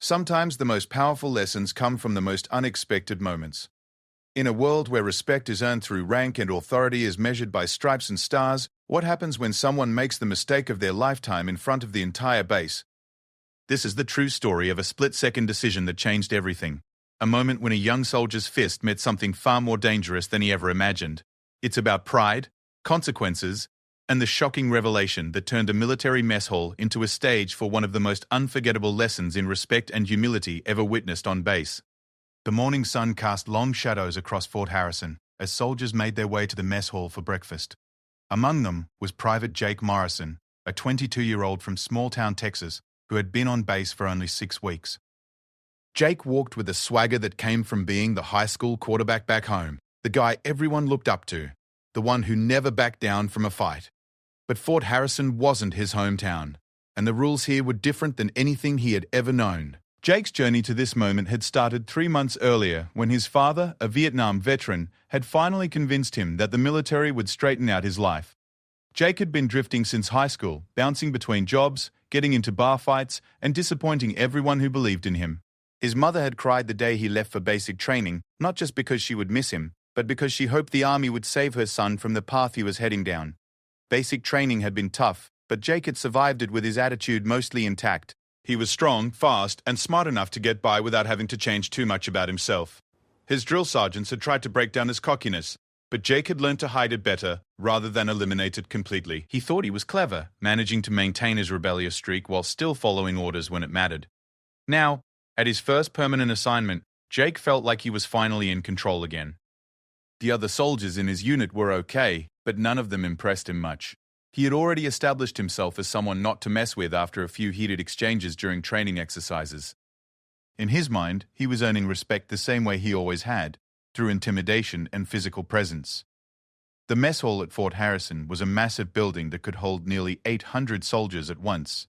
Sometimes the most powerful lessons come from the most unexpected moments. In a world where respect is earned through rank and authority is measured by stripes and stars, what happens when someone makes the mistake of their lifetime in front of the entire base? This is the true story of a split-second decision that changed everything. A moment when a young soldier's fist met something far more dangerous than he ever imagined. It's about pride, consequences, and the shocking revelation that turned a military mess hall into a stage for one of the most unforgettable lessons in respect and humility ever witnessed on base. The morning sun cast long shadows across Fort Harrison as soldiers made their way to the mess hall for breakfast. Among them was Private Jake Morrison, a 22-year-old from small-town Texas who had been on base for only 6 weeks. Jake walked with a swagger that came from being the high school quarterback back home, the guy everyone looked up to, the one who never backed down from a fight. But Fort Harrison wasn't his hometown, and the rules here were different than anything he had ever known. Jake's journey to this moment had started 3 months earlier when his father, a Vietnam veteran, had finally convinced him that the military would straighten out his life. Jake had been drifting since high school, bouncing between jobs, getting into bar fights, and disappointing everyone who believed in him. His mother had cried the day he left for basic training, not just because she would miss him, but because she hoped the army would save her son from the path he was heading down. Basic training had been tough, but Jake had survived it with his attitude mostly intact. He was strong, fast, and smart enough to get by without having to change too much about himself. His drill sergeants had tried to break down his cockiness, but Jake had learned to hide it better rather than eliminate it completely. He thought he was clever, managing to maintain his rebellious streak while still following orders when it mattered. Now, at his first permanent assignment, Jake felt like he was finally in control again. The other soldiers in his unit were okay, but none of them impressed him much. He had already established himself as someone not to mess with after a few heated exchanges during training exercises. In his mind, he was earning respect the same way he always had, through intimidation and physical presence. The mess hall at Fort Harrison was a massive building that could hold nearly 800 soldiers at once.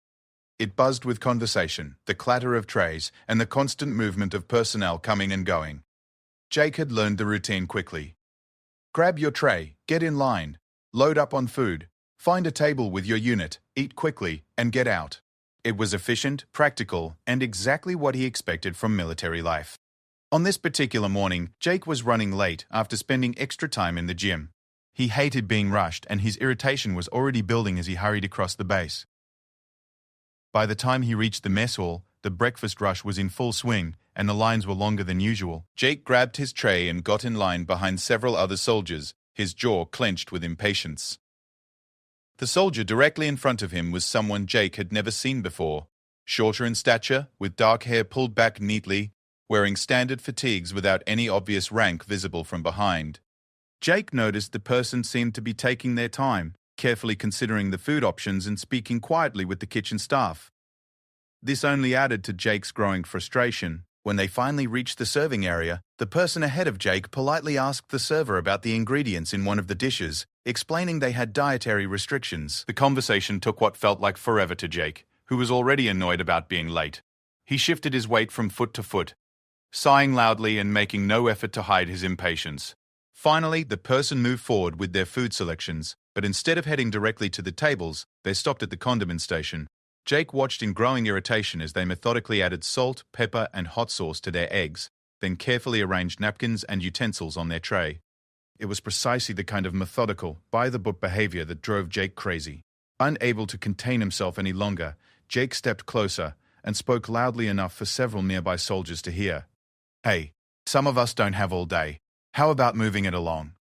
It buzzed with conversation, the clatter of trays, and the constant movement of personnel coming and going. Jake had learned the routine quickly. Grab your tray, get in line, load up on food, find a table with your unit, eat quickly, and get out. It was efficient, practical, and exactly what he expected from military life. On this particular morning, Jake was running late after spending extra time in the gym. He hated being rushed, and his irritation was already building as he hurried across the base. By the time he reached the mess hall, the breakfast rush was in full swing, and the lines were longer than usual. Jake grabbed his tray and got in line behind several other soldiers, his jaw clenched with impatience. The soldier directly in front of him was someone Jake had never seen before. Shorter in stature, with dark hair pulled back neatly, wearing standard fatigues without any obvious rank visible from behind. Jake noticed the person seemed to be taking their time, carefully considering the food options and speaking quietly with the kitchen staff. This only added to Jake's growing frustration. When they finally reached the serving area, the person ahead of Jake politely asked the server about the ingredients in one of the dishes, explaining they had dietary restrictions. The conversation took what felt like forever to Jake, who was already annoyed about being late. He shifted his weight from foot to foot, sighing loudly and making no effort to hide his impatience. Finally, the person moved forward with their food selections, but instead of heading directly to the tables, they stopped at the condiment station. Jake watched in growing irritation as they methodically added salt, pepper, and hot sauce to their eggs, then carefully arranged napkins and utensils on their tray. It was precisely the kind of methodical, by-the-book behavior that drove Jake crazy. Unable to contain himself any longer, Jake stepped closer and spoke loudly enough for several nearby soldiers to hear. "Hey, some of us don't have all day. How about moving it along?"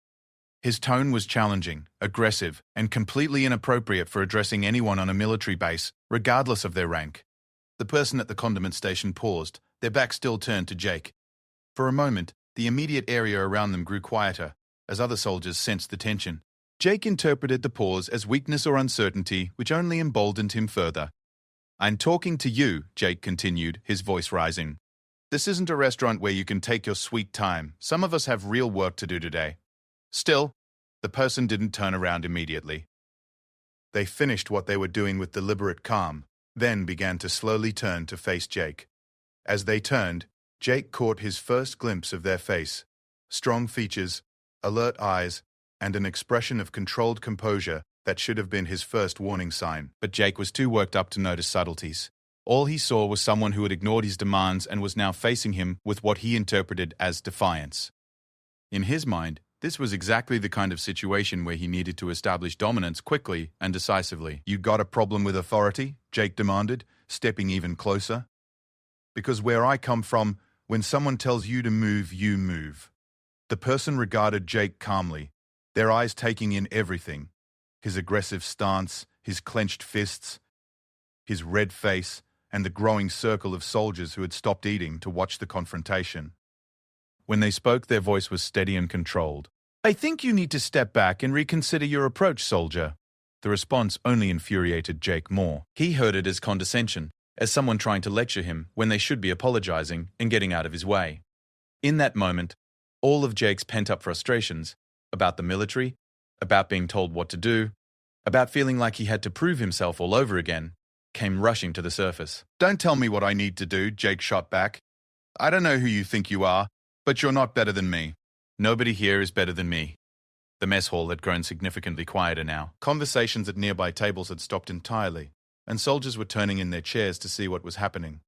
His tone was challenging, aggressive, and completely inappropriate for addressing anyone on a military base, regardless of their rank. The person at the condiment station paused, their back still turned to Jake. For a moment, the immediate area around them grew quieter, as other soldiers sensed the tension. Jake interpreted the pause as weakness or uncertainty, which only emboldened him further. "I'm talking to you," Jake continued, his voice rising. "This isn't a restaurant where you can take your sweet time. Some of us have real work to do today." Still, the person didn't turn around immediately. They finished what they were doing with deliberate calm, then began to slowly turn to face Jake. As they turned, Jake caught his first glimpse of their face. Strong features, alert eyes, and an expression of controlled composure that should have been his first warning sign. But Jake was too worked up to notice subtleties. All he saw was someone who had ignored his demands and was now facing him with what he interpreted as defiance. In his mind, this was exactly the kind of situation where he needed to establish dominance quickly and decisively. "You got a problem with authority?" Jake demanded, stepping even closer. "Because where I come from, when someone tells you to move, you move." The person regarded Jake calmly, their eyes taking in everything: his aggressive stance, his clenched fists, his red face, and the growing circle of soldiers who had stopped eating to watch the confrontation. When they spoke, their voice was steady and controlled. "I think you need to step back and reconsider your approach, soldier." The response only infuriated Jake more. He heard it as condescension, as someone trying to lecture him when they should be apologizing and getting out of his way. In that moment, all of Jake's pent-up frustrations about the military, about being told what to do, about feeling like he had to prove himself all over again, came rushing to the surface. "Don't tell me what I need to do," Jake shot back. "I don't know who you think you are, but you're not better than me." Nobody here is better than me. The mess hall had grown significantly quieter now. Conversations at nearby tables had stopped entirely, and soldiers were turning in their chairs to see what was happening.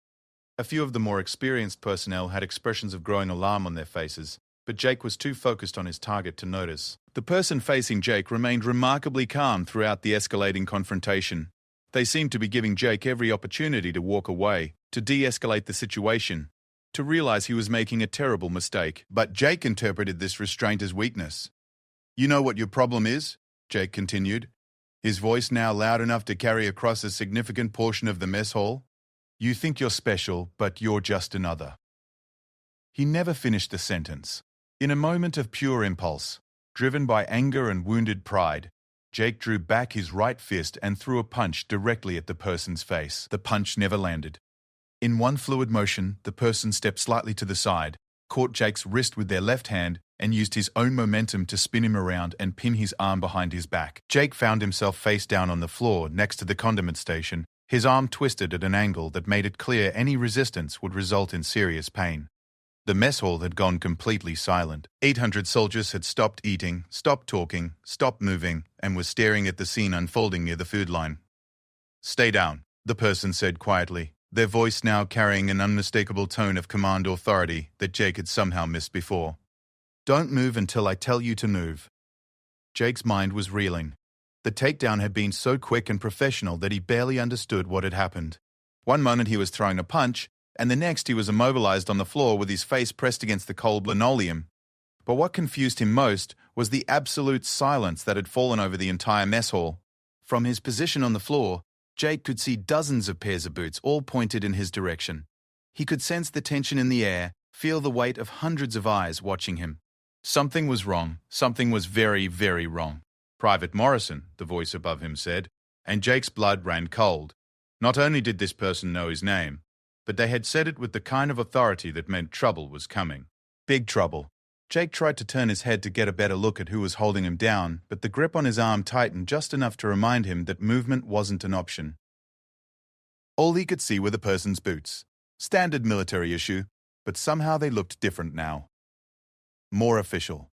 A few of the more experienced personnel had expressions of growing alarm on their faces, but Jake was too focused on his target to notice. The person facing Jake remained remarkably calm throughout the escalating confrontation. They seemed to be giving Jake every opportunity to walk away, to de-escalate the situation, to realize he was making a terrible mistake. But Jake interpreted this restraint as weakness. "You know what your problem is?" Jake continued, his voice now loud enough to carry across a significant portion of the mess hall. "You think you're special, but you're just another." He never finished the sentence. In a moment of pure impulse, driven by anger and wounded pride, Jake drew back his right fist and threw a punch directly at the person's face. The punch never landed. In one fluid motion, the person stepped slightly to the side, caught Jake's wrist with their left hand, and used his own momentum to spin him around and pin his arm behind his back. Jake found himself face down on the floor next to the condiment station, his arm twisted at an angle that made it clear any resistance would result in serious pain. The mess hall had gone completely silent. 800 soldiers had stopped eating, stopped talking, stopped moving, and were staring at the scene unfolding near the food line. "Stay down," the person said quietly, their voice now carrying an unmistakable tone of command authority that Jake had somehow missed before. "Don't move until I tell you to move." Jake's mind was reeling. The takedown had been so quick and professional that he barely understood what had happened. One moment he was throwing a punch, and the next he was immobilized on the floor with his face pressed against the cold linoleum. But what confused him most was the absolute silence that had fallen over the entire mess hall. From his position on the floor, Jake could see dozens of pairs of boots all pointed in his direction. He could sense the tension in the air, feel the weight of hundreds of eyes watching him. Something was wrong. Something was very, very wrong. "Private Morrison," the voice above him said, and Jake's blood ran cold. Not only did this person know his name, but they had said it with the kind of authority that meant trouble was coming. Big trouble. Jake tried to turn his head to get a better look at who was holding him down, but the grip on his arm tightened just enough to remind him that movement wasn't an option. All he could see were the person's boots. Standard military issue, but somehow they looked different now. More official.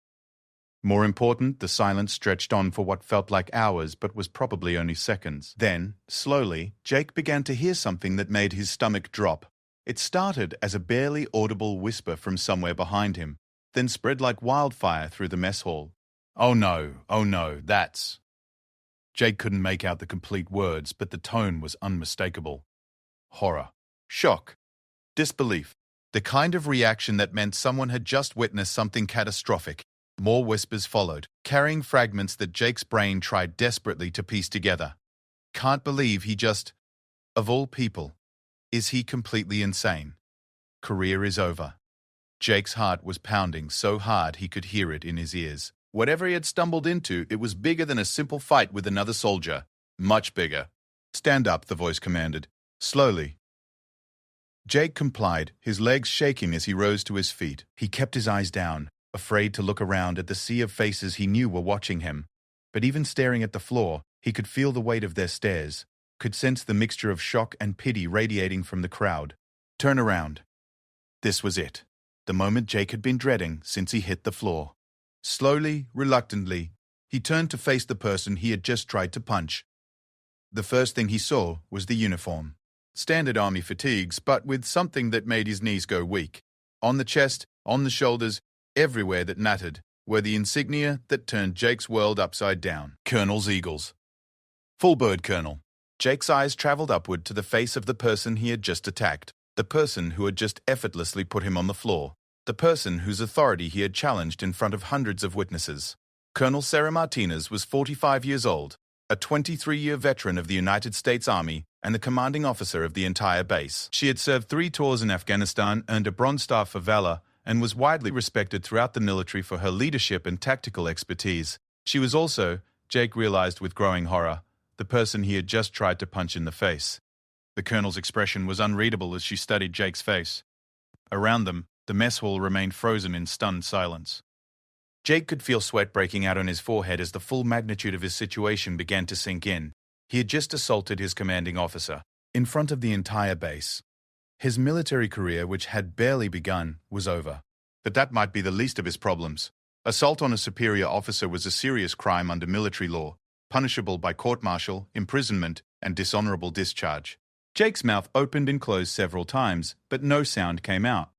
More important, the silence stretched on for what felt like hours but was probably only seconds. Then, slowly, Jake began to hear something that made his stomach drop. It started as a barely audible whisper from somewhere behind him, then spread like wildfire through the mess hall. Oh no, that's... Jake couldn't make out the complete words, but the tone was unmistakable. Horror. Shock. Disbelief. The kind of reaction that meant someone had just witnessed something catastrophic. More whispers followed, carrying fragments that Jake's brain tried desperately to piece together. Can't believe he just... Of all people. Is he completely insane? Career is over. Jake's heart was pounding so hard he could hear it in his ears. Whatever he had stumbled into, it was bigger than a simple fight with another soldier. Much bigger. "Stand up," the voice commanded. Slowly. Jake complied, his legs shaking as he rose to his feet. He kept his eyes down, afraid to look around at the sea of faces he knew were watching him. But even staring at the floor, he could feel the weight of their stares, could sense the mixture of shock and pity radiating from the crowd. Turn around. This was it. The moment Jake had been dreading since he hit the floor. Slowly, reluctantly, he turned to face the person he had just tried to punch. The first thing he saw was the uniform. Standard army fatigues, but with something that made his knees go weak. On the chest, on the shoulders, everywhere that mattered, were the insignia that turned Jake's world upside down. Colonel's Eagles. Full bird colonel. Jake's eyes traveled upward to the face of the person he had just attacked, the person who had just effortlessly put him on the floor, the person whose authority he had challenged in front of hundreds of witnesses. Colonel Sarah Martinez was 45 years old, a 23-year veteran of the United States Army and the commanding officer of the entire base. She had served 3 tours in Afghanistan, earned a Bronze Star for valor, and was widely respected throughout the military for her leadership and tactical expertise. She was also, Jake realized with growing horror, the person he had just tried to punch in the face. The colonel's expression was unreadable as she studied Jake's face. Around them, the mess hall remained frozen in stunned silence. Jake could feel sweat breaking out on his forehead as the full magnitude of his situation began to sink in. He had just assaulted his commanding officer, in front of the entire base. His military career, which had barely begun, was over. But that might be the least of his problems. Assault on a superior officer was a serious crime under military law, punishable by court-martial, imprisonment, and dishonorable discharge. Jake's mouth opened and closed several times, but no sound came out.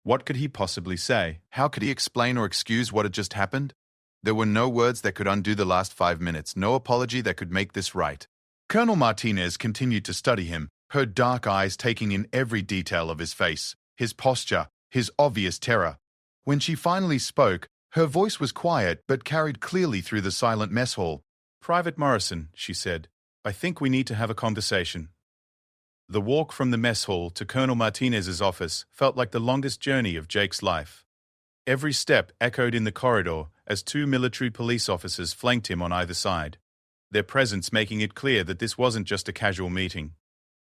What could he possibly say? How could he explain or excuse what had just happened? There were no words that could undo the last 5 minutes, no apology that could make this right. Colonel Martinez continued to study him, her dark eyes taking in every detail of his face, his posture, his obvious terror. When she finally spoke, her voice was quiet but carried clearly through the silent mess hall. "Private Morrison," she said, "I think we need to have a conversation." The walk from the mess hall to Colonel Martinez's office felt like the longest journey of Jake's life. Every step echoed in the corridor as 2 military police officers flanked him on either side, their presence making it clear that this wasn't just a casual meeting.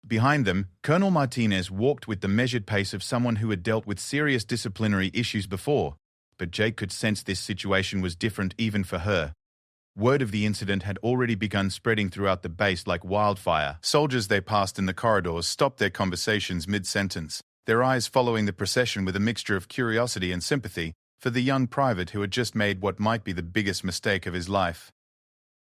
Behind them, Colonel Martinez walked with the measured pace of someone who had dealt with serious disciplinary issues before, but Jake could sense this situation was different even for her. Word of the incident had already begun spreading throughout the base like wildfire. Soldiers they passed in the corridors stopped their conversations mid-sentence, their eyes following the procession with a mixture of curiosity and sympathy for the young private who had just made what might be the biggest mistake of his life.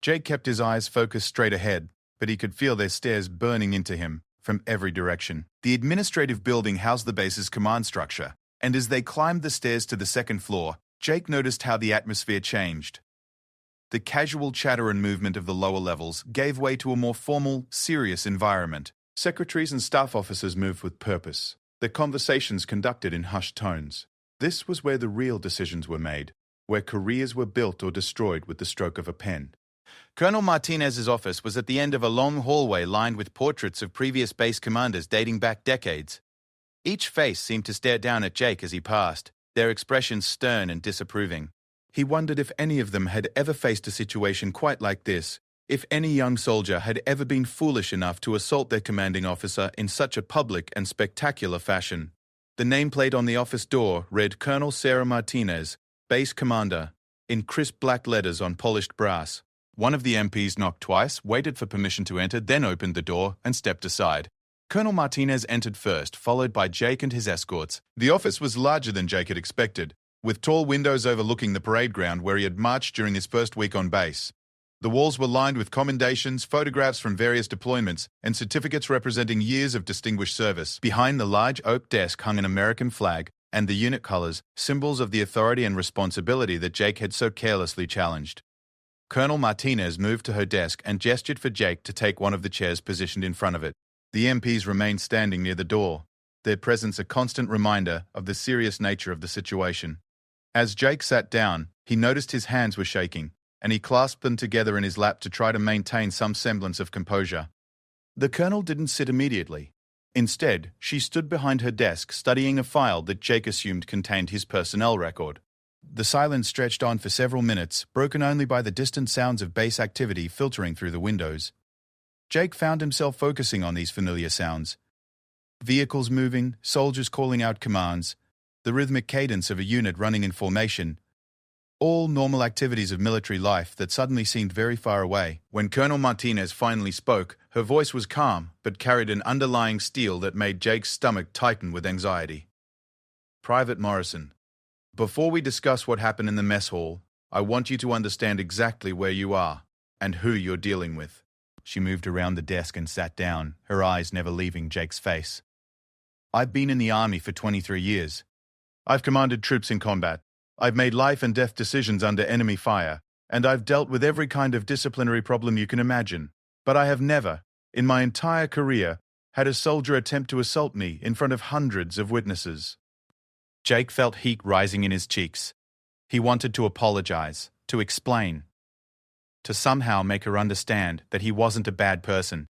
Jake kept his eyes focused straight ahead, but he could feel their stares burning into him from every direction. The administrative building housed the base's command structure, and as they climbed the stairs to the 2nd floor, Jake noticed how the atmosphere changed. The casual chatter and movement of the lower levels gave way to a more formal, serious environment. Secretaries and staff officers moved with purpose, their conversations conducted in hushed tones. This was where the real decisions were made, where careers were built or destroyed with the stroke of a pen. Colonel Martinez's office was at the end of a long hallway lined with portraits of previous base commanders dating back decades. Each face seemed to stare down at Jake as he passed, their expressions stern and disapproving. He wondered if any of them had ever faced a situation quite like this, if any young soldier had ever been foolish enough to assault their commanding officer in such a public and spectacular fashion. The nameplate on the office door read Colonel Sarah Martinez, Base Commander, in crisp black letters on polished brass. One of the MPs knocked twice, waited for permission to enter, then opened the door and stepped aside. Colonel Martinez entered first, followed by Jake and his escorts. The office was larger than Jake had expected, with tall windows overlooking the parade ground where he had marched during his first week on base. The walls were lined with commendations, photographs from various deployments, and certificates representing years of distinguished service. Behind the large oak desk hung an American flag and the unit colors, symbols of the authority and responsibility that Jake had so carelessly challenged. Colonel Martinez moved to her desk and gestured for Jake to take one of the chairs positioned in front of it. The MPs remained standing near the door, their presence a constant reminder of the serious nature of the situation. As Jake sat down, he noticed his hands were shaking, and he clasped them together in his lap to try to maintain some semblance of composure. The colonel didn't sit immediately. Instead, she stood behind her desk studying a file that Jake assumed contained his personnel record. The silence stretched on for several minutes, broken only by the distant sounds of base activity filtering through the windows. Jake found himself focusing on these familiar sounds. Vehicles moving, soldiers calling out commands, the rhythmic cadence of a unit running in formation. All normal activities of military life that suddenly seemed very far away. When Colonel Martinez finally spoke, her voice was calm, but carried an underlying steel that made Jake's stomach tighten with anxiety. "Private Morrison, before we discuss what happened in the mess hall, I want you to understand exactly where you are and who you're dealing with." She moved around the desk and sat down, her eyes never leaving Jake's face. "I've been in the army for 23 years. I've commanded troops in combat. I've made life and death decisions under enemy fire, and I've dealt with every kind of disciplinary problem you can imagine. But I have never, in my entire career, had a soldier attempt to assault me in front of hundreds of witnesses." Jake felt heat rising in his cheeks. He wanted to apologize, to explain, to somehow make her understand that he wasn't a bad person,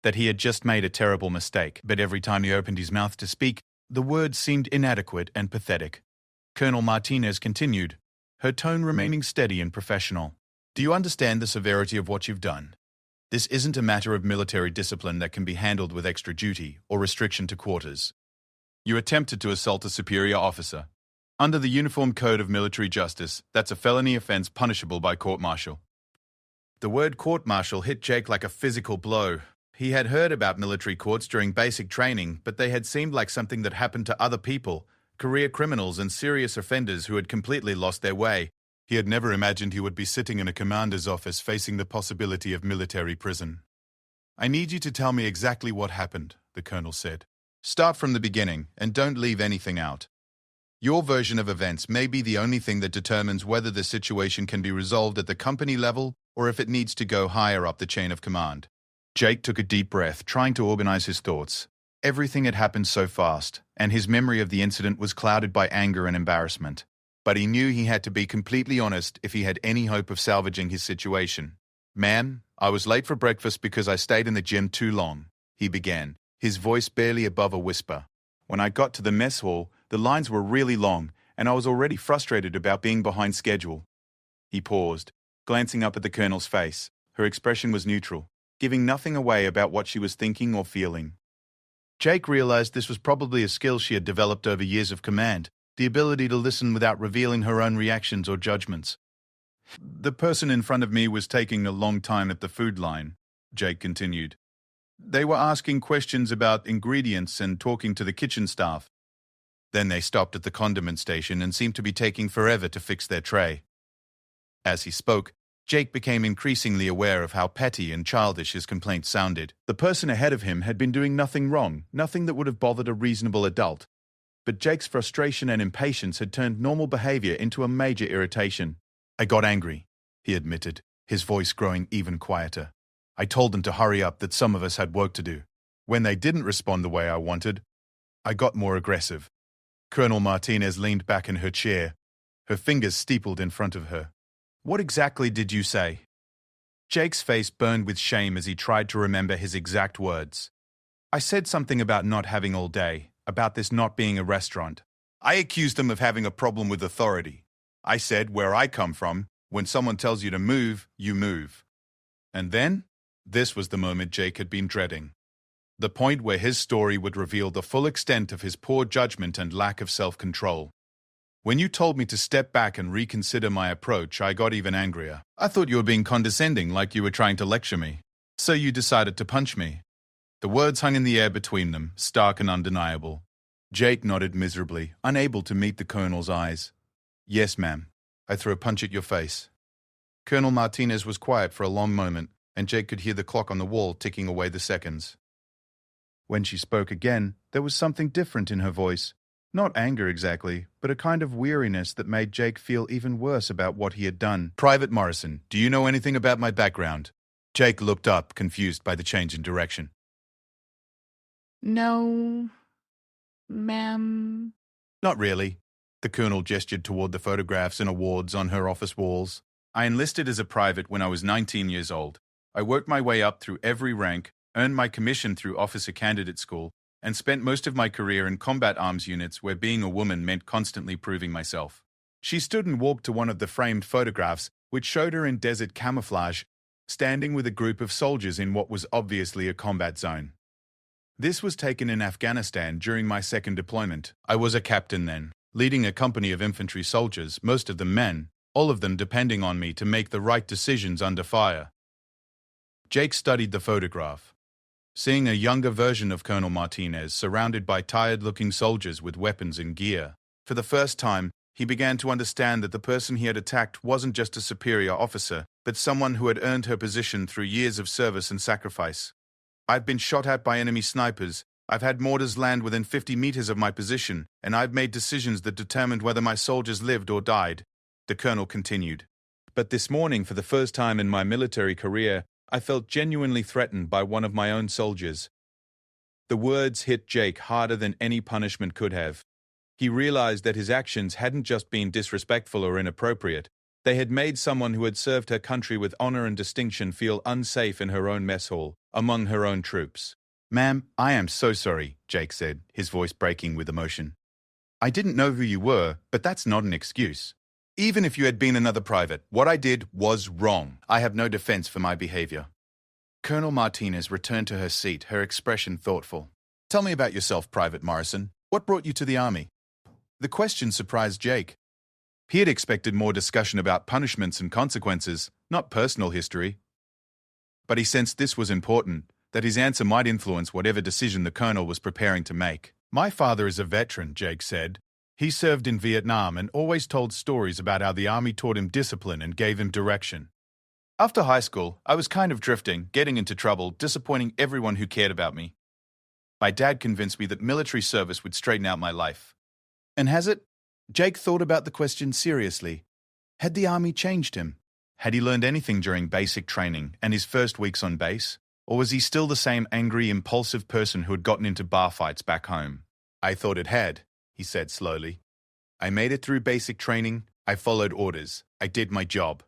that he had just made a terrible mistake. But every time he opened his mouth to speak, the words seemed inadequate and pathetic. Colonel Martinez continued, her tone remaining steady and professional. "Do you understand the severity of what you've done? This isn't a matter of military discipline that can be handled with extra duty or restriction to quarters. You attempted to assault a superior officer. Under the Uniform Code of Military Justice, that's a felony offense punishable by court-martial." The word court-martial hit Jake like a physical blow. He had heard about military courts during basic training, but they had seemed like something that happened to other people, career criminals and serious offenders who had completely lost their way. He had never imagined he would be sitting in a commander's office facing the possibility of military prison. "I need you to tell me exactly what happened," the colonel said. "Start from the beginning, and don't leave anything out. Your version of events may be the only thing that determines whether the situation can be resolved at the company level or if it needs to go higher up the chain of command." Jake took a deep breath, trying to organize his thoughts. Everything had happened so fast, and his memory of the incident was clouded by anger and embarrassment. But he knew he had to be completely honest if he had any hope of salvaging his situation. "Ma'am, I was late for breakfast because I stayed in the gym too long," he began, his voice barely above a whisper. "When I got to the mess hall, the lines were really long, and I was already frustrated about being behind schedule." He paused, glancing up at the colonel's face. Her expression was neutral, giving nothing away about what she was thinking or feeling. Jake realized this was probably a skill she had developed over years of command, the ability to listen without revealing her own reactions or judgments. "The person in front of me was taking a long time at the food line," Jake continued. "They were asking questions about ingredients and talking to the kitchen staff. Then they stopped at the condiment station and seemed to be taking forever to fix their tray." As he spoke, Jake became increasingly aware of how petty and childish his complaints sounded. The person ahead of him had been doing nothing wrong, nothing that would have bothered a reasonable adult. But Jake's frustration and impatience had turned normal behavior into a major irritation. "I got angry," he admitted, his voice growing even quieter. "I told them to hurry up, that some of us had work to do. When they didn't respond the way I wanted, I got more aggressive." Colonel Martinez leaned back in her chair, her fingers steepled in front of her. "What exactly did you say?" Jake's face burned with shame as he tried to remember his exact words. "I said something about not having all day, about this not being a restaurant. I accused them of having a problem with authority. I said, where I come from, when someone tells you to move, you move." And then, this was the moment Jake had been dreading. The point where his story would reveal the full extent of his poor judgment and lack of self-control. "When you told me to step back and reconsider my approach, I got even angrier. I thought you were being condescending, like you were trying to lecture me. So you decided to punch me." The words hung in the air between them, stark and undeniable. Jake nodded miserably, unable to meet the colonel's eyes. "Yes, ma'am. I threw a punch at your face." Colonel Martinez was quiet for a long moment, and Jake could hear the clock on the wall ticking away the seconds. When she spoke again, there was something different in her voice. Not anger exactly, but a kind of weariness that made Jake feel even worse about what he had done. "Private Morrison, do you know anything about my background?" Jake looked up, confused by the change in direction. "No, ma'am." "Not really." The colonel gestured toward the photographs and awards on her office walls. "I enlisted as a private when I was 19 years old. I worked my way up through every rank, earned my commission through officer candidate school, and spent most of my career in combat arms units where being a woman meant constantly proving myself." She stood and walked to one of the framed photographs, which showed her in desert camouflage, standing with a group of soldiers in what was obviously a combat zone. "This was taken in Afghanistan during my second deployment. I was a captain then, leading a company of infantry soldiers, most of them men, all of them depending on me to make the right decisions under fire." Jake studied the photograph. Seeing a younger version of Colonel Martinez surrounded by tired-looking soldiers with weapons and gear, for the first time, He began to understand that the person he had attacked wasn't just a superior officer, but someone who had earned her position through years of service and sacrifice. "I've been shot at by enemy snipers. I've had mortars land within 50 meters of my position, and I've made decisions that determined whether my soldiers lived or died," the colonel continued. "But this morning, for the first time in my military career, I felt genuinely threatened by one of my own soldiers." The words hit Jake harder than any punishment could have. He realized that his actions hadn't just been disrespectful or inappropriate. They had made someone who had served her country with honor and distinction feel unsafe in her own mess hall, among her own troops. "Ma'am, I am so sorry," Jake said, his voice breaking with emotion. "I didn't know who you were, but that's not an excuse. Even if you had been another private, what I did was wrong. I have no defense for my behavior." Colonel Martinez returned to her seat, her expression thoughtful. "Tell me about yourself, Private Morrison. What brought you to the army?" The question surprised Jake. He had expected more discussion about punishments and consequences, not personal history. But he sensed this was important, that his answer might influence whatever decision the colonel was preparing to make. "My father is a veteran," Jake said. "He served in Vietnam and always told stories about how the army taught him discipline and gave him direction. After high school, I was kind of drifting, getting into trouble, disappointing everyone who cared about me. My dad convinced me that military service would straighten out my life." "And has it?" Jake thought about the question seriously. Had the army changed him? Had he learned anything during basic training and his first weeks on base? Or was he still the same angry, impulsive person who had gotten into bar fights back home? "I thought it had," he said slowly. "I made it through basic training, I followed orders, I did my job.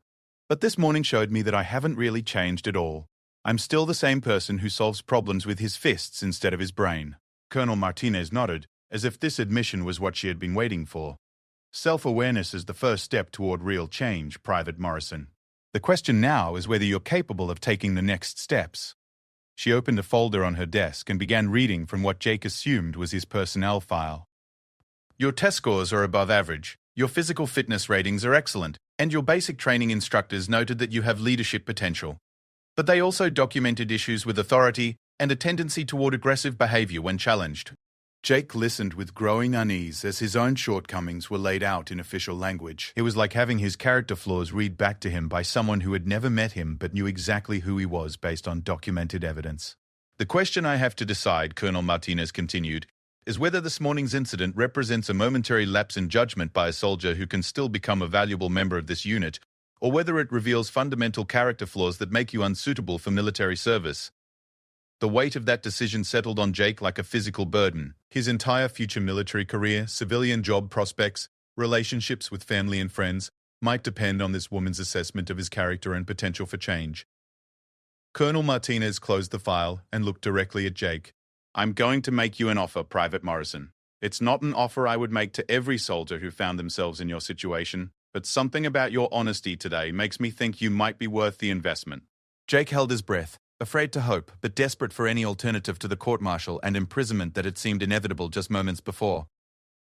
But this morning showed me that I haven't really changed at all. I'm still the same person who solves problems with his fists instead of his brain." Colonel Martinez nodded, as if this admission was what she had been waiting for. "Self-awareness is the first step toward real change, Private Morrison. The question now is whether you're capable of taking the next steps." She opened a folder on her desk and began reading from what Jake assumed was his personnel file. "Your test scores are above average, your physical fitness ratings are excellent, and your basic training instructors noted that you have leadership potential. But they also documented issues with authority and a tendency toward aggressive behavior when challenged." Jake listened with growing unease as his own shortcomings were laid out in official language. It was like having his character flaws read back to him by someone who had never met him but knew exactly who he was based on documented evidence. "The question I have to decide," Colonel Martinez continued, "is whether this morning's incident represents a momentary lapse in judgment by a soldier who can still become a valuable member of this unit, or whether it reveals fundamental character flaws that make you unsuitable for military service." The weight of that decision settled on Jake like a physical burden. His entire future military career, civilian job prospects, relationships with family and friends might depend on this woman's assessment of his character and potential for change. Colonel Martinez closed the file and looked directly at Jake. "I'm going to make you an offer, Private Morrison. It's not an offer I would make to every soldier who found themselves in your situation, but something about your honesty today makes me think you might be worth the investment." Jake held his breath, afraid to hope, but desperate for any alternative to the court-martial and imprisonment that had seemed inevitable just moments before.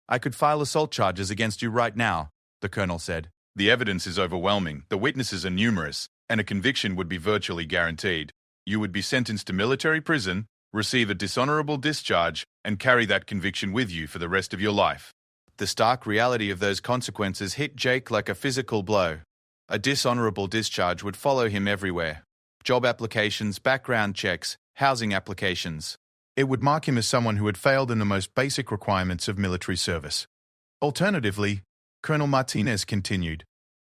"I could file assault charges against you right now," the colonel said. "The evidence is overwhelming, the witnesses are numerous, and a conviction would be virtually guaranteed. You would be sentenced to military prison, receive a dishonorable discharge, and carry that conviction with you for the rest of your life." The stark reality of those consequences hit Jake like a physical blow. A dishonorable discharge would follow him everywhere. Job applications, background checks, housing applications. It would mark him as someone who had failed in the most basic requirements of military service. Alternatively, Colonel Martinez continued,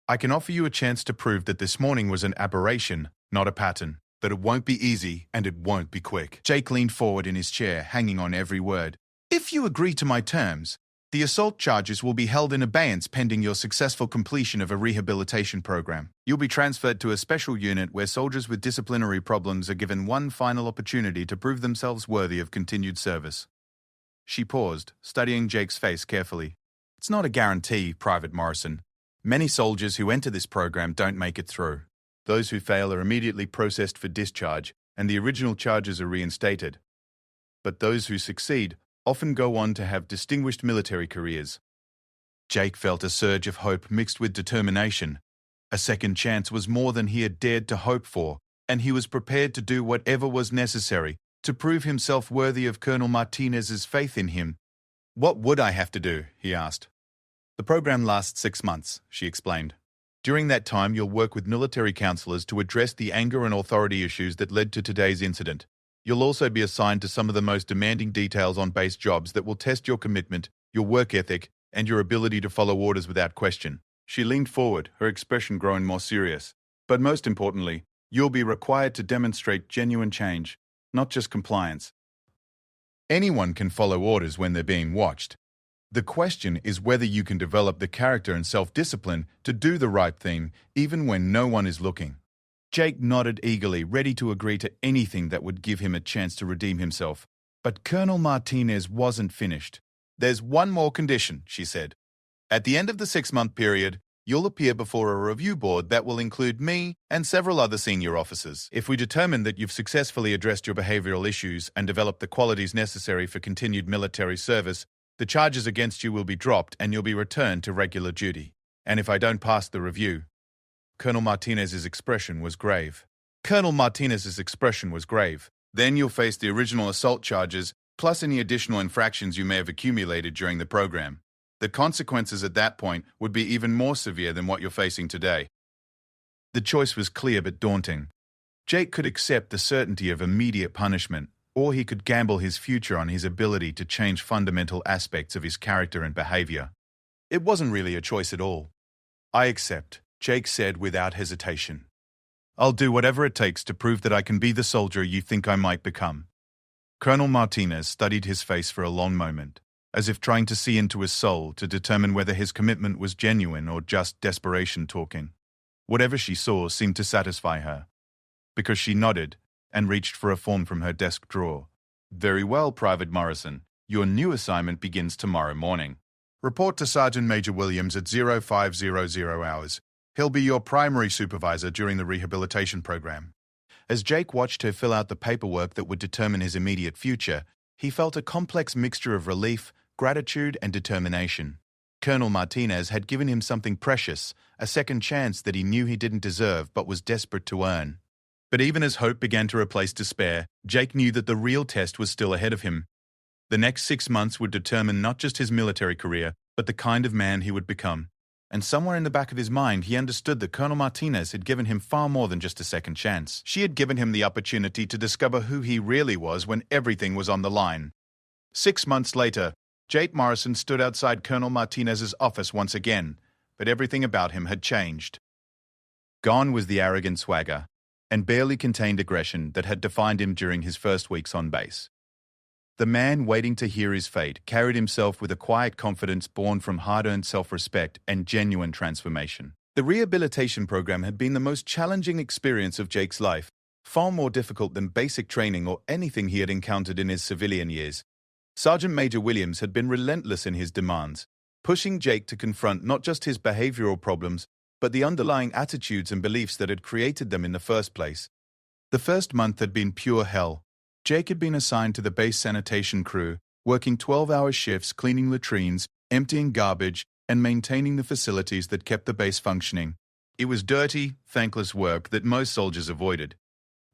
"I can offer you a chance to prove that this morning was an aberration, not a pattern, that it won't be easy and it won't be quick." Jake leaned forward in his chair, hanging on every word. "If you agree to my terms, the assault charges will be held in abeyance pending your successful completion of a rehabilitation program. You'll be transferred to a special unit where soldiers with disciplinary problems are given one final opportunity to prove themselves worthy of continued service." She paused, studying Jake's face carefully. "It's not a guarantee, Private Morrison. Many soldiers who enter this program don't make it through. Those who fail are immediately processed for discharge, and the original charges are reinstated. But those who succeed often go on to have distinguished military careers." Jake felt a surge of hope mixed with determination. A second chance was more than he had dared to hope for, and he was prepared to do whatever was necessary to prove himself worthy of Colonel Martinez's faith in him. "What would I have to do?" he asked. The program lasts 6 months, she explained. During that time, you'll work with military counselors to address the anger and authority issues that led to today's incident. You'll also be assigned to some of the most demanding details on base jobs that will test your commitment, your work ethic, and your ability to follow orders without question. She leaned forward, her expression growing more serious. But most importantly, you'll be required to demonstrate genuine change, not just compliance. Anyone can follow orders when they're being watched. The question is whether you can develop the character and self-discipline to do the right thing even when no one is looking. Jake nodded eagerly, ready to agree to anything that would give him a chance to redeem himself. But Colonel Martinez wasn't finished. "There's one more condition," she said. "At the end of the 6-month period, you'll appear before a review board that will include me and several other senior officers. If we determine that you've successfully addressed your behavioral issues and developed the qualities necessary for continued military service, the charges against you will be dropped and you'll be returned to regular duty. And if I don't pass the review..." Colonel Martinez's expression was grave. "Then you'll face the original assault charges, plus any additional infractions you may have accumulated during the program. The consequences at that point would be even more severe than what you're facing today." The choice was clear but daunting. Jake could accept the certainty of immediate punishment, or he could gamble his future on his ability to change fundamental aspects of his character and behavior. It wasn't really a choice at all. "I accept," Jake said without hesitation. "I'll do whatever it takes to prove that I can be the soldier you think I might become." Colonel Martinez studied his face for a long moment, as if trying to see into his soul to determine whether his commitment was genuine or just desperation talking. Whatever she saw seemed to satisfy her, because she nodded and reached for a form from her desk drawer. "Very well, Private Morrison. Your new assignment begins tomorrow morning. Report to Sergeant Major Williams at 0500 hours. He'll be your primary supervisor during the rehabilitation program." As Jake watched her fill out the paperwork that would determine his immediate future, he felt a complex mixture of relief, gratitude, and determination. Colonel Martinez had given him something precious, a second chance that he knew he didn't deserve but was desperate to earn. But even as hope began to replace despair, Jake knew that the real test was still ahead of him. The next 6 months would determine not just his military career, but the kind of man he would become. And somewhere in the back of his mind, he understood that Colonel Martinez had given him far more than just a second chance. She had given him the opportunity to discover who he really was when everything was on the line. 6 months later, Jake Morrison stood outside Colonel Martinez's office once again, but everything about him had changed. Gone was the arrogant swagger and barely contained aggression that had defined him during his first weeks on base. The man waiting to hear his fate carried himself with a quiet confidence born from hard-earned self-respect and genuine transformation. The rehabilitation program had been the most challenging experience of Jake's life, far more difficult than basic training or anything he had encountered in his civilian years. Sergeant Major Williams had been relentless in his demands, pushing Jake to confront not just his behavioral problems, but the underlying attitudes and beliefs that had created them in the first place. The first month had been pure hell. Jake had been assigned to the base sanitation crew, working 12-hour shifts cleaning latrines, emptying garbage, and maintaining the facilities that kept the base functioning. It was dirty, thankless work that most soldiers avoided.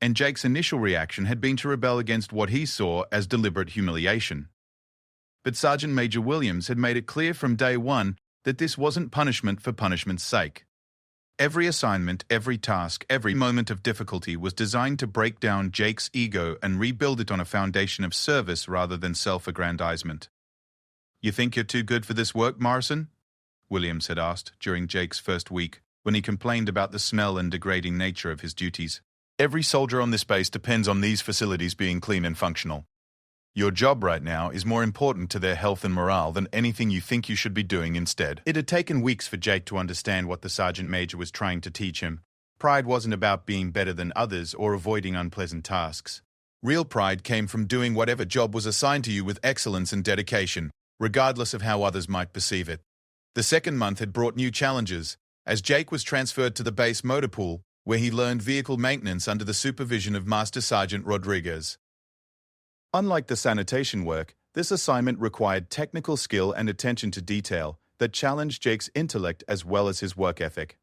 And Jake's initial reaction had been to rebel against what he saw as deliberate humiliation. But Sergeant Major Williams had made it clear from day one that this wasn't punishment for punishment's sake. Every assignment, every task, every moment of difficulty was designed to break down Jake's ego and rebuild it on a foundation of service rather than self-aggrandizement. "You think you're too good for this work, Morrison?" Williams had asked during Jake's first week, when he complained about the smell and degrading nature of his duties. "Every soldier on this base depends on these facilities being clean and functional. Your job right now is more important to their health and morale than anything you think you should be doing instead." It had taken weeks for Jake to understand what the sergeant major was trying to teach him. Pride wasn't about being better than others or avoiding unpleasant tasks. Real pride came from doing whatever job was assigned to you with excellence and dedication, regardless of how others might perceive it. The second month had brought new challenges, as Jake was transferred to the base motor pool, where he learned vehicle maintenance under the supervision of Master Sergeant Rodriguez. Unlike the sanitation work, this assignment required technical skill and attention to detail that challenged Jake's intellect as well as his work ethic.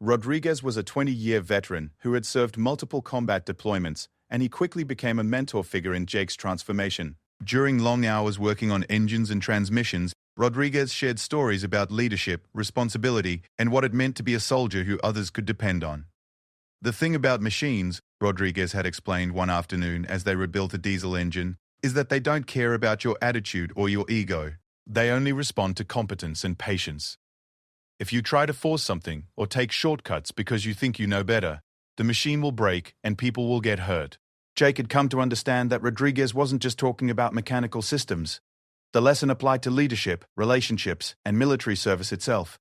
Rodriguez was a 20-year veteran who had served multiple combat deployments, and he quickly became a mentor figure in Jake's transformation. During long hours working on engines and transmissions, Rodriguez shared stories about leadership, responsibility, and what it meant to be a soldier who others could depend on. The thing about machines, Rodriguez had explained one afternoon as they rebuilt a diesel engine, is that they don't care about your attitude or your ego. They only respond to competence and patience. If you try to force something or take shortcuts because you think you know better, the machine will break and people will get hurt. Jake had come to understand that Rodriguez wasn't just talking about mechanical systems. The lesson applied to leadership, relationships, and military service itself.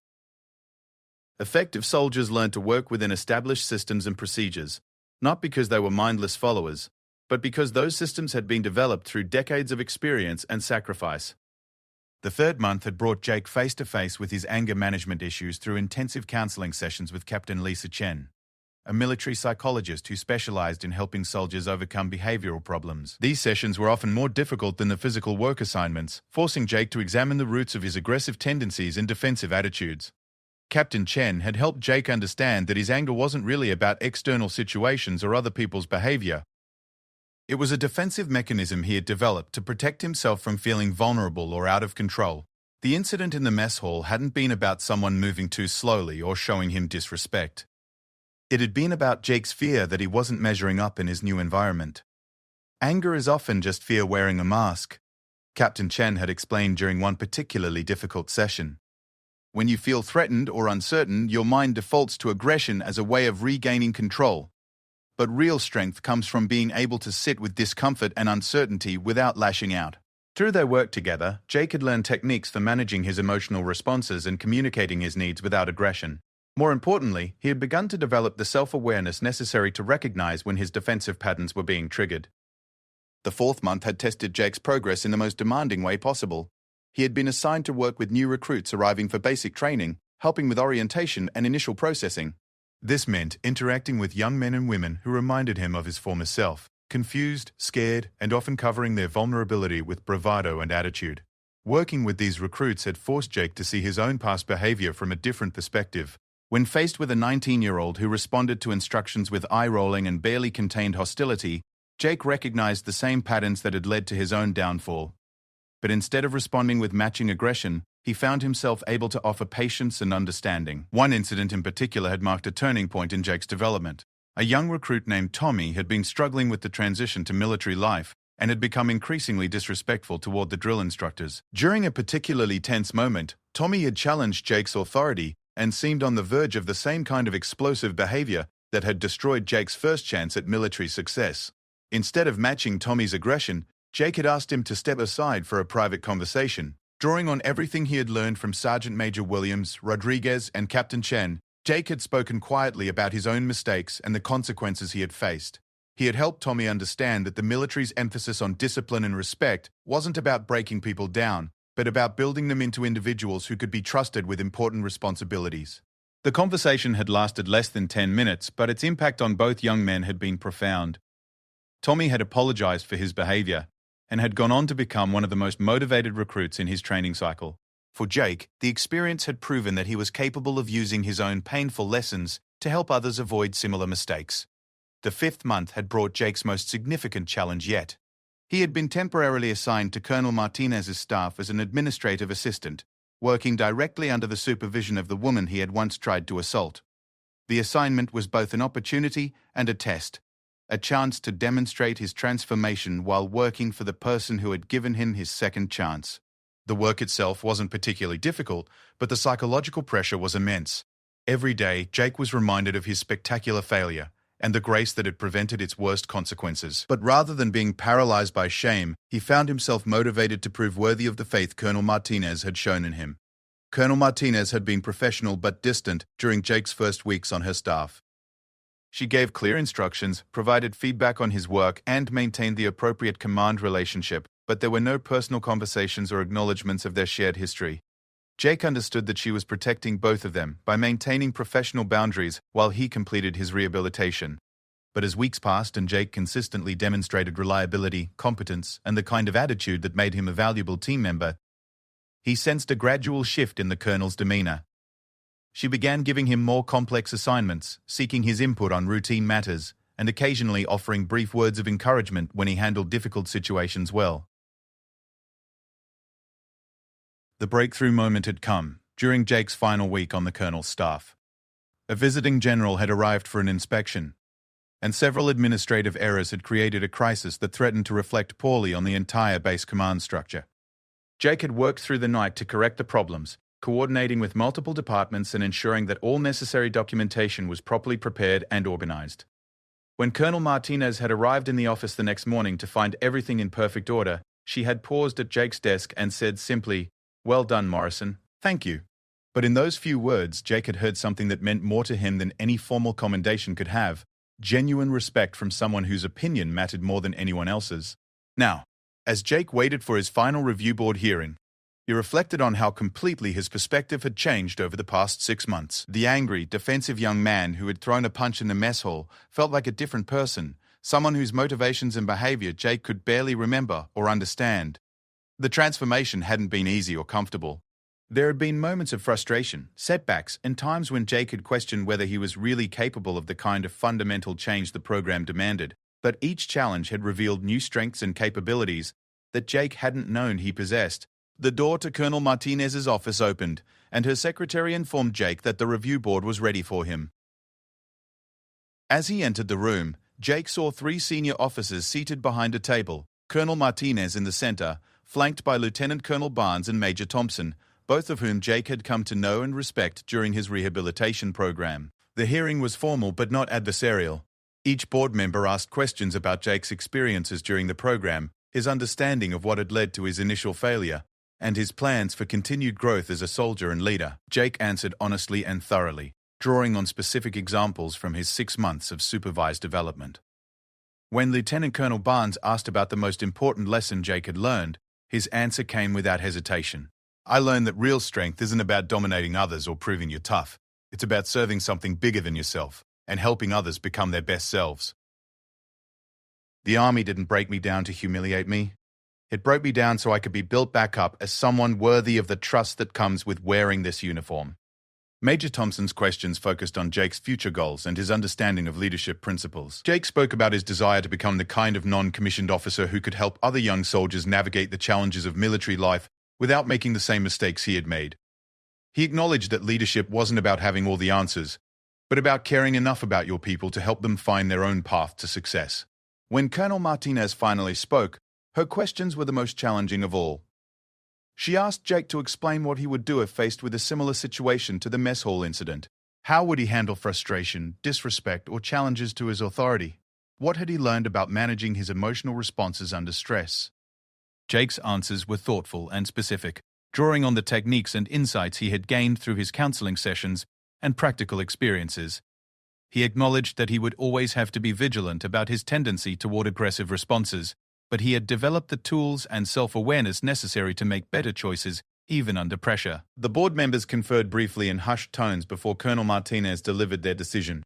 Effective soldiers learned to work within established systems and procedures, not because they were mindless followers, but because those systems had been developed through decades of experience and sacrifice. The third month had brought Jake face to face with his anger management issues through intensive counseling sessions with Captain Lisa Chen, a military psychologist who specialized in helping soldiers overcome behavioral problems. These sessions were often more difficult than the physical work assignments, forcing Jake to examine the roots of his aggressive tendencies and defensive attitudes. Captain Chen had helped Jake understand that his anger wasn't really about external situations or other people's behavior. It was a defensive mechanism he had developed to protect himself from feeling vulnerable or out of control. The incident in the mess hall hadn't been about someone moving too slowly or showing him disrespect. It had been about Jake's fear that he wasn't measuring up in his new environment. Anger is often just fear wearing a mask, Captain Chen had explained during one particularly difficult session. When you feel threatened or uncertain, your mind defaults to aggression as a way of regaining control. But real strength comes from being able to sit with discomfort and uncertainty without lashing out. Through their work together, Jake had learned techniques for managing his emotional responses and communicating his needs without aggression. More importantly, he had begun to develop the self-awareness necessary to recognize when his defensive patterns were being triggered. The fourth month had tested Jake's progress in the most demanding way possible. He had been assigned to work with new recruits arriving for basic training, helping with orientation and initial processing. This meant interacting with young men and women who reminded him of his former self, confused, scared, and often covering their vulnerability with bravado and attitude. Working with these recruits had forced Jake to see his own past behavior from a different perspective. When faced with a 19-year-old who responded to instructions with eye-rolling and barely contained hostility, Jake recognized the same patterns that had led to his own downfall. But instead of responding with matching aggression, he found himself able to offer patience and understanding. One incident in particular had marked a turning point in Jake's development. A young recruit named Tommy had been struggling with the transition to military life and had become increasingly disrespectful toward the drill instructors. During a particularly tense moment, Tommy had challenged Jake's authority and seemed on the verge of the same kind of explosive behavior that had destroyed Jake's first chance at military success. Instead of matching Tommy's aggression, Jake had asked him to step aside for a private conversation. Drawing on everything he had learned from Sergeant Major Williams, Rodriguez, and Captain Chen, Jake had spoken quietly about his own mistakes and the consequences he had faced. He had helped Tommy understand that the military's emphasis on discipline and respect wasn't about breaking people down, but about building them into individuals who could be trusted with important responsibilities. The conversation had lasted less than 10 minutes, but its impact on both young men had been profound. Tommy had apologized for his behavior and had gone on to become one of the most motivated recruits in his training cycle. For Jake, the experience had proven that he was capable of using his own painful lessons to help others avoid similar mistakes. The fifth month had brought Jake's most significant challenge yet. He had been temporarily assigned to Colonel Martinez's staff as an administrative assistant, working directly under the supervision of the woman he had once tried to assault. The assignment was both an opportunity and a test, a chance to demonstrate his transformation while working for the person who had given him his second chance. The work itself wasn't particularly difficult, but the psychological pressure was immense. Every day, Jake was reminded of his spectacular failure and the grace that had prevented its worst consequences. But rather than being paralyzed by shame, he found himself motivated to prove worthy of the faith Colonel Martinez had shown in him. Colonel Martinez had been professional but distant during Jake's first weeks on her staff. She gave clear instructions, provided feedback on his work, and maintained the appropriate command relationship, but there were no personal conversations or acknowledgements of their shared history. Jake understood that she was protecting both of them by maintaining professional boundaries while he completed his rehabilitation. But as weeks passed and Jake consistently demonstrated reliability, competence, and the kind of attitude that made him a valuable team member, he sensed a gradual shift in the colonel's demeanor. She began giving him more complex assignments, seeking his input on routine matters, and occasionally offering brief words of encouragement when he handled difficult situations well. The breakthrough moment had come, during Jake's final week on the colonel's staff. A visiting general had arrived for an inspection, and several administrative errors had created a crisis that threatened to reflect poorly on the entire base command structure. Jake had worked through the night to correct the problems, coordinating with multiple departments and ensuring that all necessary documentation was properly prepared and organized. When Colonel Martinez had arrived in the office the next morning to find everything in perfect order, she had paused at Jake's desk and said simply, "Well done, Morrison. Thank you." But in those few words, Jake had heard something that meant more to him than any formal commendation could have: genuine respect from someone whose opinion mattered more than anyone else's. Now, as Jake waited for his final review board hearing, he reflected on how completely his perspective had changed over the past 6 months. The angry, defensive young man who had thrown a punch in the mess hall felt like a different person, someone whose motivations and behavior Jake could barely remember or understand. The transformation hadn't been easy or comfortable. There had been moments of frustration, setbacks, and times when Jake had questioned whether he was really capable of the kind of fundamental change the program demanded. But each challenge had revealed new strengths and capabilities that Jake hadn't known he possessed. The door to Colonel Martinez's office opened, and her secretary informed Jake that the review board was ready for him. As he entered the room, Jake saw 3 senior officers seated behind a table, Colonel Martinez in the center, flanked by Lieutenant Colonel Barnes and Major Thompson, both of whom Jake had come to know and respect during his rehabilitation program. The hearing was formal but not adversarial. Each board member asked questions about Jake's experiences during the program, his understanding of what had led to his initial failure, and his plans for continued growth as a soldier and leader. Jake answered honestly and thoroughly, drawing on specific examples from his 6 months of supervised development. When Lieutenant Colonel Barnes asked about the most important lesson Jake had learned, his answer came without hesitation. "I learned that real strength isn't about dominating others or proving you're tough. It's about serving something bigger than yourself and helping others become their best selves. The army didn't break me down to humiliate me. It broke me down so I could be built back up as someone worthy of the trust that comes with wearing this uniform." Major Thompson's questions focused on Jake's future goals and his understanding of leadership principles. Jake spoke about his desire to become the kind of non-commissioned officer who could help other young soldiers navigate the challenges of military life without making the same mistakes he had made. He acknowledged that leadership wasn't about having all the answers, but about caring enough about your people to help them find their own path to success. When Colonel Martinez finally spoke, her questions were the most challenging of all. She asked Jake to explain what he would do if faced with a similar situation to the mess hall incident. How would he handle frustration, disrespect, or challenges to his authority? What had he learned about managing his emotional responses under stress? Jake's answers were thoughtful and specific, drawing on the techniques and insights he had gained through his counseling sessions and practical experiences. He acknowledged that he would always have to be vigilant about his tendency toward aggressive responses, but he had developed the tools and self-awareness necessary to make better choices, even under pressure. The board members conferred briefly in hushed tones before Colonel Martinez delivered their decision.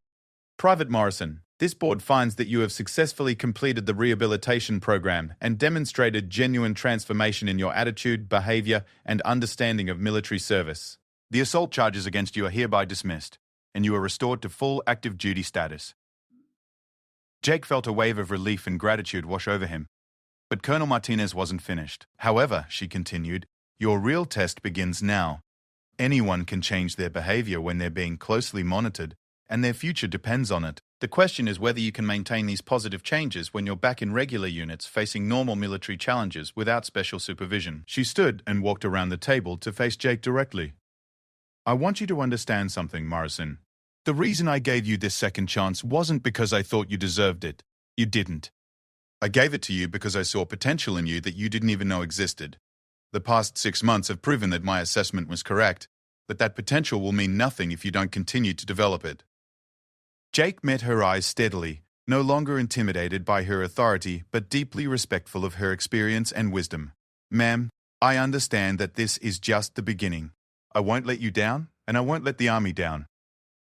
"Private Morrison, this board finds that you have successfully completed the rehabilitation program and demonstrated genuine transformation in your attitude, behavior, and understanding of military service. The assault charges against you are hereby dismissed, and you are restored to full active duty status." Jake felt a wave of relief and gratitude wash over him. But Colonel Martinez wasn't finished. "However," she continued, "your real test begins now. Anyone can change their behavior when they're being closely monitored, and their future depends on it. The question is whether you can maintain these positive changes when you're back in regular units facing normal military challenges without special supervision." She stood and walked around the table to face Jake directly. "I want you to understand something, Morrison. The reason I gave you this second chance wasn't because I thought you deserved it. You didn't. I gave it to you because I saw potential in you that you didn't even know existed. The past 6 months have proven that my assessment was correct, but that potential will mean nothing if you don't continue to develop it." Jake met her eyes steadily, no longer intimidated by her authority, but deeply respectful of her experience and wisdom. "Ma'am, I understand that this is just the beginning. I won't let you down, and I won't let the army down.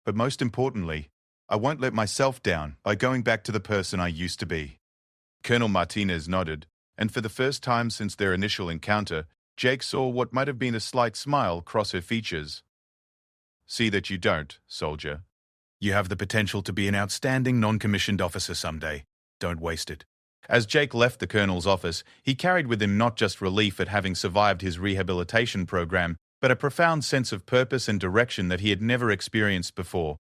But most importantly, I won't let myself down by going back to the person I used to be." Colonel Martinez nodded, and for the first time since their initial encounter, Jake saw what might have been a slight smile cross her features. "See that you don't, soldier. You have the potential to be an outstanding non-commissioned officer someday. Don't waste it." As Jake left the colonel's office, he carried with him not just relief at having survived his rehabilitation program, but a profound sense of purpose and direction that he had never experienced before.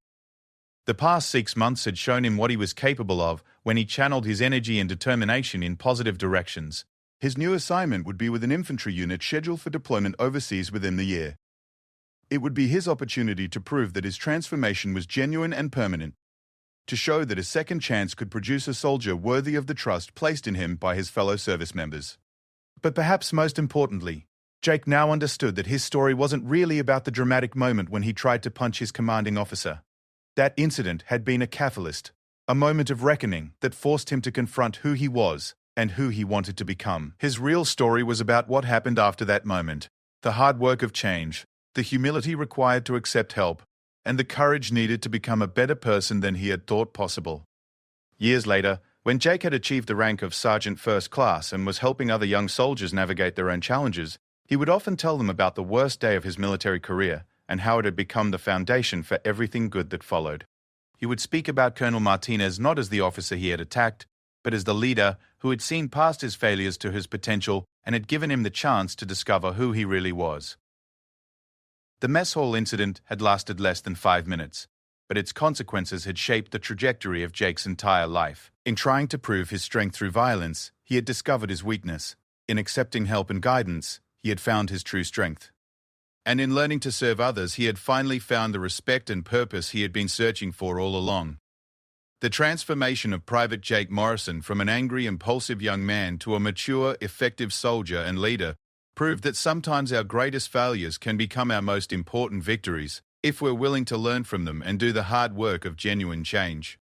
The past 6 months had shown him what he was capable of when he channeled his energy and determination in positive directions. His new assignment would be with an infantry unit scheduled for deployment overseas within the year. It would be his opportunity to prove that his transformation was genuine and permanent, to show that a second chance could produce a soldier worthy of the trust placed in him by his fellow service members. But perhaps most importantly, Jake now understood that his story wasn't really about the dramatic moment when he tried to punch his commanding officer. That incident had been a catalyst, a moment of reckoning that forced him to confront who he was and who he wanted to become. His real story was about what happened after that moment, the hard work of change, the humility required to accept help, and the courage needed to become a better person than he had thought possible. Years later, when Jake had achieved the rank of Sergeant First Class and was helping other young soldiers navigate their own challenges, he would often tell them about the worst day of his military career and how it had become the foundation for everything good that followed. He would speak about Colonel Martinez not as the officer he had attacked, but as the leader who had seen past his failures to his potential and had given him the chance to discover who he really was. The mess hall incident had lasted less than 5 minutes, but its consequences had shaped the trajectory of Jake's entire life. In trying to prove his strength through violence, he had discovered his weakness. In accepting help and guidance, he had found his true strength. And in learning to serve others, he had finally found the respect and purpose he had been searching for all along. The transformation of Private Jake Morrison from an angry, impulsive young man to a mature, effective soldier and leader proved that sometimes our greatest failures can become our most important victories if we're willing to learn from them and do the hard work of genuine change.